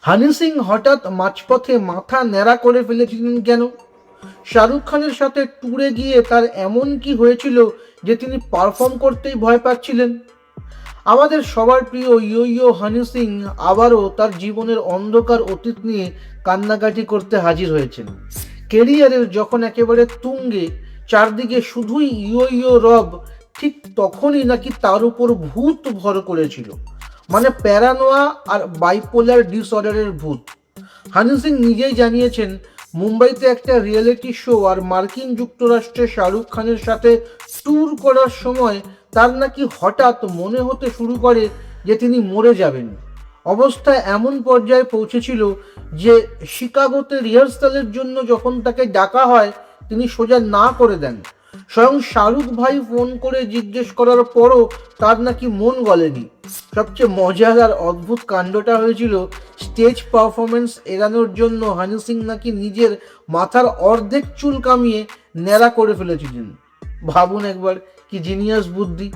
হানি সিং হঠাৎ মাঝপথে মাথা ন্যাড়া করে ফেলেছিলেন কেন? শাহরুখ খানের সাথে ট্যুরে গিয়ে তার এমন কি হয়েছিল যে তিনি পারফর্ম করতেই ভয় পাচ্ছিলেন? আমাদের সবার প্রিয় ইয়ো ইয়ো হানি সিং আবারও তার জীবনের অন্ধকার অতীত নিয়ে কান্নাকাটি করতে হাজির হয়েছেন। কেরিয়ারের যখন একেবারে তুঙ্গে, চারদিকে শুধুই ইয়ো ইয়ো রব, ঠিক তখনই নাকি তার উপর ভূত ভর করেছিল। মানে প্যারানোয়া আর বাইপোলার ডিসঅর্ডারের ভূত। হানি সিং নিজেই জানিয়েছেন, মুম্বাইতে একটা রিয়েলিটি শো আর মার্কিন যুক্তরাষ্ট্রে শাহরুখ খানের সাথে ট্যুর করার সময় তার নাকি হঠাৎ মনে হতে শুরু করে যে তিনি মরে যাবেন। অবস্থা এমন পর্যায়ে পৌঁছেছিল যে শিকাগোতে রিহার্সালের জন্য যখন তাকে ডাকা হয় তিনি সোজা না করে দেন। স্বয়ং শাহরুখ ভাই ফোন করে জিজ্ঞেস করার পরও তার নাকি মন গলেনি। সবচেয়ে মজার আর অদ্ভুত কাণ্ডটা হয়েছিল স্টেজ পারফরমেন্স এড়ানোর জন্য হানি সিং নাকি নিজের মাথার অর্ধেক চুল কামিয়ে ন্যাড়া করে ফেলেছিলেন। ভাবুন একবার, কি জিনিয়াস বুদ্ধি!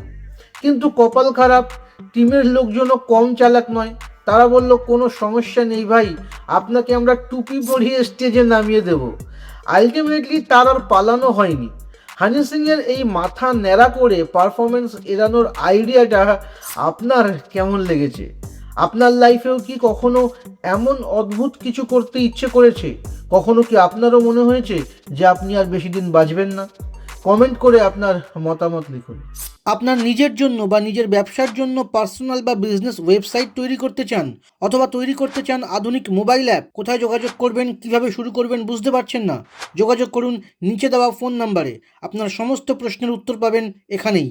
কিন্তু কপাল খারাপ, টিমের লোকজনও কম চালাক নয়। তারা বলল, কোনো সমস্যা নেই ভাই, আপনাকে আমরা টুপি পরিয়ে স্টেজে নামিয়ে দেব। আলটিমেটলি তার আর পালানো হয়নি। হানি সিং এর এই মাথা ন্যাড়া করে পারফরমেন্স এড়ানোর আইডিয়াটা আপনার কেমন লেগেছে? আপনার লাইফেও কি কখনো এমন অদ্ভুত কিছু করতে ইচ্ছে করেছে? কখনো কি আপনারও মনে হয়েছে যে আপনি আর বেশি দিন বাঁচবেন না? কমেন্ট করে আপনার মতামত লিখুন। আপনার নিজের জন্য বা নিজের ব্যবসার জন্য পার্সোনাল বা বিজনেস ওয়েবসাইট তৈরি করতে চান, অথবা তৈরি করতে চান আধুনিক মোবাইল অ্যাপ, কোথায় যোগাযোগ করবেন, কিভাবে শুরু করবেন বুঝতে পারছেন না? যোগাযোগ করুন নিচে দেওয়া ফোন নাম্বারে। আপনার সমস্ত প্রশ্নের উত্তর পাবেন এখানেই।